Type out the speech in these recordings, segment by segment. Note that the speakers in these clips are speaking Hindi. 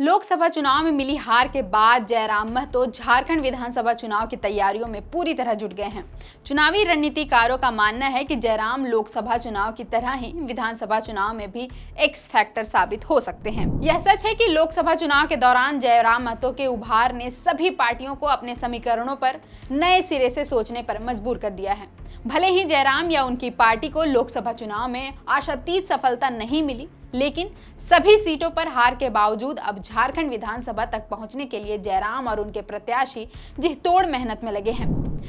लोकसभा चुनाव में मिली हार के बाद जयराम महतो झारखंड विधानसभा चुनाव की तैयारियों में पूरी तरह जुट गए हैं। चुनावी रणनीतिकारों का मानना है कि जयराम लोकसभा चुनाव की तरह ही विधानसभा चुनाव में भी एक्स फैक्टर साबित हो सकते हैं। यह सच है कि लोकसभा चुनाव के दौरान जयराम महतो के उभार ने सभी पार्टियों को अपने समीकरणों पर नए सिरे से सोचने पर मजबूर कर दिया है। भले ही जयराम या उनकी पार्टी को लोकसभा चुनाव में आशातीत सफलता नहीं मिली, लेकिन सभी सीटों पर हार के बावजूद अब झारखंड विधानसभा तक पहुंचने के लिए जयराम और उनके प्रत्याशी जी-तोड़ मेहनत में लगे हैं।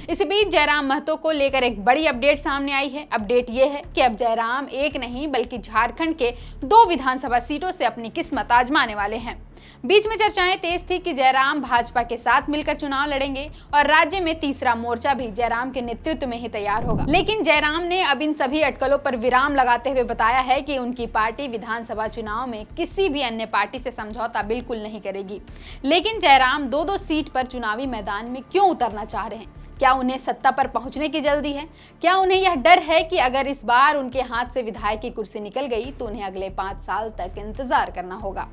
इसी बीच जयराम महतो को लेकर एक बड़ी अपडेट सामने आई है। अपडेट ये है कि अब जयराम एक नहीं बल्कि झारखंड के 2 विधानसभा सीटों से अपनी किस्मत आजमाने वाले हैं। बीच में चर्चाएं तेज थी कि जयराम भाजपा के साथ मिलकर चुनाव लड़ेंगे और राज्य में तीसरा मोर्चा भी जयराम के नेतृत्व में ही तैयार होगा। लेकिन जयराम ने अब इन सभी अटकलों पर विराम लगाते हुए बताया है कि उनकी पार्टी विधानसभा चुनाव में किसी भी अन्य पार्टी से समझौता बिल्कुल नहीं करेगी। लेकिन जयराम 2-2 सीट पर चुनावी मैदान में क्यों उतरना चाह रहे हैं? क्या उन्हें सत्ता पर पहुंचने की जल्दी है? क्या उन्हें यह डर है कि अगर इस बार उनके हाथ से विधायक की कुर्सी निकल गई तो उन्हें अगले 5 साल तक इंतजार करना होगा?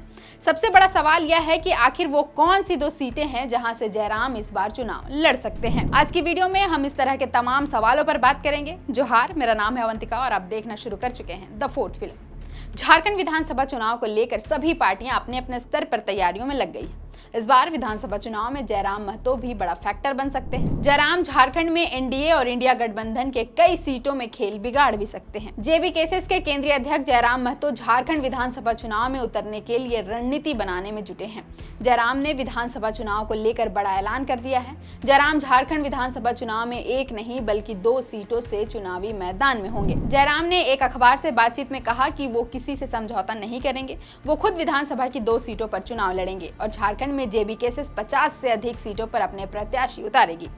सबसे बड़ा सवाल यह है कि आखिर वो कौन सी 2 सीटें हैं जहां से जयराम इस बार चुनाव लड़ सकते हैं। आज की वीडियो में हम इस तरह के तमाम सवालों पर बात करेंगे। जोहार, मेरा नाम है अवंतिका और आप देखना शुरू कर चुके हैं द फोर्थ फिल्म। झारखंड विधानसभा चुनाव को लेकर सभी पार्टियां अपने अपने स्तर पर तैयारियों में लग गई हैं। इस बार विधानसभा चुनाव में जयराम महतो भी बड़ा फैक्टर बन सकते हैं। जयराम झारखंड में एनडीए और इंडिया गठबंधन के कई सीटों में खेल बिगाड़ भी सकते हैं। जेबीकेएस के केंद्रीय अध्यक्ष जयराम महतो झारखंड विधानसभा चुनाव में उतरने के लिए रणनीति बनाने में जुटे हैं। जयराम ने विधानसभा चुनाव को लेकर बड़ा ऐलान कर दिया है। जयराम झारखंड विधानसभा चुनाव में एक नहीं बल्कि 2 सीटों से चुनावी मैदान में होंगे। जयराम ने एक अखबार से बातचीत में कहा कि वो किसी से समझौता नहीं करेंगे। वो खुद विधानसभा की 2 सीटों पर चुनाव लड़ेंगे और झारखंड में जेबीकेएस 50 से अधिक सीटों पर अपने प्रत्याशी उतारेगी।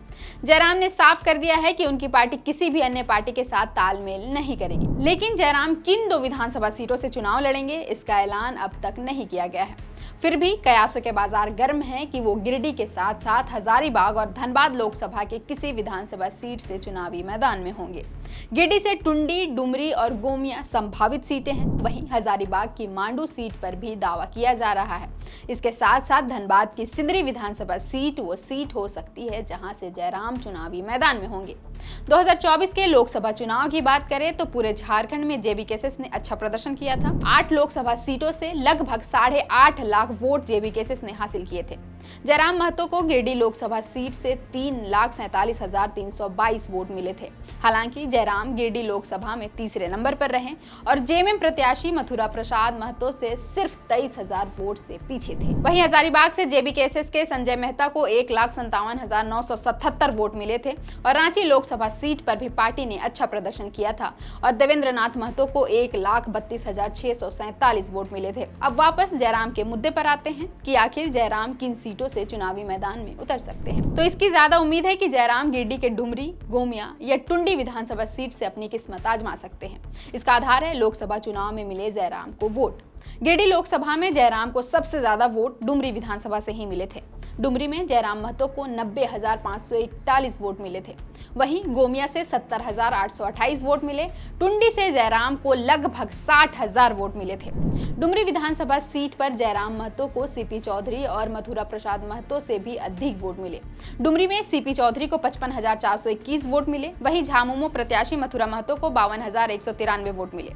जयराम ने साफ कर दिया है कि उनकी पार्टी किसी भी अन्य पार्टी के साथ तालमेल नहीं करेगी। लेकिन जयराम किन 2 विधानसभा सीटों से चुनाव लड़ेंगे, इसका ऐलान अब तक नहीं किया गया है। फिर भी कयासों के बाजार गर्म हैं कि वो गिरिडीह के साथ साथ हजारीबाग और धनबाद लोकसभा के किसी विधानसभा सीट से चुनावी मैदान में होंगे। गिरिडीह से टुंडी, डुमरी और गोमिया संभावित सीटें हैं। वहीं हजारीबाग की मांडू सीट पर भी दावा किया जा रहा है। इसके साथ साथ धनबाद की सिंदरी विधानसभा सीट वो सीट हो सकती है जहां से जयराम चुनावी मैदान में होंगे। 2024 के लोकसभा चुनाव की बात करें तो पूरे झारखंड में जेबीकेएस ने अच्छा प्रदर्शन किया था। 8 लोकसभा सीटों से लगभग 8.5 लाख वोट जेबीकेएस ने हासिल किए थे। जयराम महतो को गिरिडीह लोकसभा सीट से 3,47,322 वोट मिले थे। हालांकि जयराम गिरिडीह लोकसभा में तीसरे नंबर पर रहे और जेएमएम प्रत्याशी मथुरा प्रसाद महतो से सिर्फ 23,000 वोट से पीछे थे। वहीं हजारीबाग से जेबीकेएस के संजय मेहता को 1,57,977 वोट मिले थे और रांची लोकसभा सीट पर भी पार्टी ने अच्छा प्रदर्शन किया था और देवेंद्रनाथ महतो को 1,32,647 वोट मिले थे। अब वापस जयराम के मुद्दे पर आते हैं कि आखिर जयराम किन सीटों से चुनावी मैदान में उतर सकते हैं। तो इसकी ज्यादा उम्मीद है कि जयराम गिरिडीह के डुमरी, गोमिया या टुंडी विधानसभा सीट से अपनी किस्मत आजमा सकते हैं। इसका आधार है लोकसभा चुनाव में मिले जयराम को वोट। गिरिडीह लोकसभा में जयराम को सबसे ज्यादा वोट डुमरी विधानसभा से ही मिले थे। डुमरी में जयराम महतो को 90,541 वोट मिले थे। वहीं गोमिया से 70,828 वोट मिले। टुंडी से जयराम को लगभग 60,000 वोट मिले थे। डुमरी विधानसभा सीट पर जयराम महतो को सीपी चौधरी और मथुरा प्रसाद महतो से भी अधिक वोट मिले। डुमरी में सीपी चौधरी को 55,421 वोट मिले। वहीं झामुमो प्रत्याशी मथुरा महतो को 52,193 वोट मिले।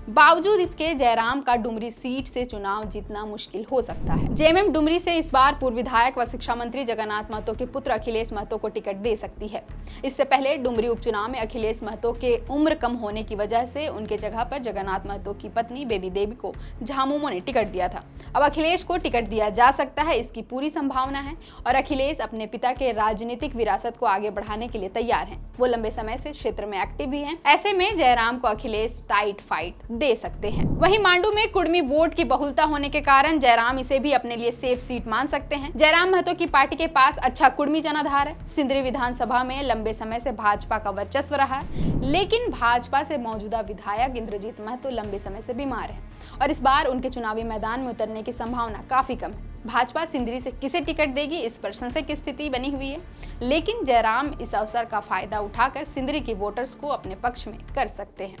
बावजूद इसके जयराम का डुमरी सीट से चुनाव जीतना मुश्किल हो सकता है। जेएमएम डुमरी से इस बार पूर्व विधायक व शिक्षा मंत्री जगन्नाथ महतो के पुत्र अखिलेश महतो को टिकट दे सकती है। इससे पहले डुमरी उपचुनाव में अखिलेश महतो के उम्र कम होने की वजह से उनके जगह पर जगन्नाथ महतो की पत्नी बेबी देवी को झामुमो ने टिकट दिया था। अब अखिलेश को टिकट दिया जा सकता है, इसकी पूरी संभावना है और अखिलेश अपने पिता के राजनीतिक विरासत को आगे बढ़ाने के लिए तैयार हैं। वो लंबे समय से क्षेत्र में एक्टिव भी हैं। ऐसे में जयराम को अखिलेश टाइट फाइट दे सकते हैं। वहीं मांडू में कुर्मी वोट की बहुलता होने के कारण जयराम इसे भी अपने लिए सेफ सीट मान सकते हैं। जयराम महतो की पार्टी के पास अच्छा कुर्मी जनाधार है। सिंदरी विधानसभा में लंबे समय से भाजपा का वर्चस्व रहा है, लेकिन भाजपा से मौजूदा विधायक इंद्रजीत महतो लंबे समय से बीमार है और इस बार उनके चुनावी मैदान में उतरने की संभावना काफी कम है। भाजपा सिंदरी से किसे टिकट देगी, इस पर संशय की स्थिति बनी हुई है, लेकिन जयराम इस अवसर का फायदा उठाकर सिंदरी के वोटर्स को अपने पक्ष में कर सकते हैं।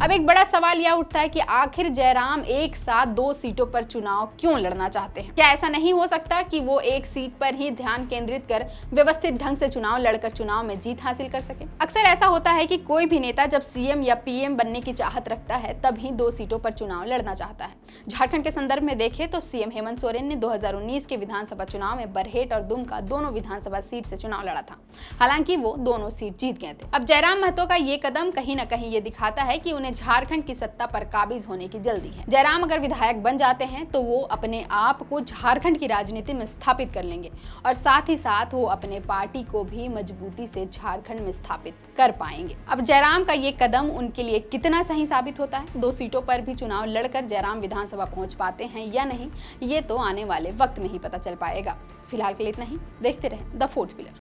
अब एक बड़ा सवाल यह उठता है कि आखिर जयराम एक साथ 2 सीटों पर चुनाव क्यों लड़ना चाहते हैं? क्या ऐसा नहीं हो सकता कि वो एक सीट पर ही ध्यान केंद्रित कर व्यवस्थित ढंग से चुनाव लड़कर चुनाव में जीत हासिल कर सके? अक्सर ऐसा होता है कि कोई भी नेता जब सीएम या पीएम बनने की चाहत रखता है तभी 2 सीटों पर चुनाव लड़ना चाहता है। झारखंड के संदर्भ में देखें तो सीएम हेमंत सोरेन ने 2019 के विधानसभा चुनाव में बरहेट और दुमका दोनों विधानसभा सीट से चुनाव लड़ा था। हालांकि वो दोनों सीट जीत गए थे। अब जयराम महतो का ये कदम कहीं न कहीं ये दिखाता है कि उन्हें झारखंड की सत्ता पर काबिज होने की जल्दी है। जयराम अगर विधायक बन जाते हैं तो वो अपने आप को झारखंड की राजनीति में स्थापित कर लेंगे और साथ ही साथ वो अपने पार्टी को भी मजबूती से झारखंड में स्थापित कर पाएंगे। अब जयराम का ये कदम उनके लिए कितना सही साबित होता है, 2 सीटों पर भी चुनाव लड़कर जयराम विधानसभा पहुंच पाते हैं या नहीं, ये तो आने वाले वक्त में ही पता चल पाएगा। फिलहाल के लिए इतना ही। देखते रहें द फोर्थ पिलर।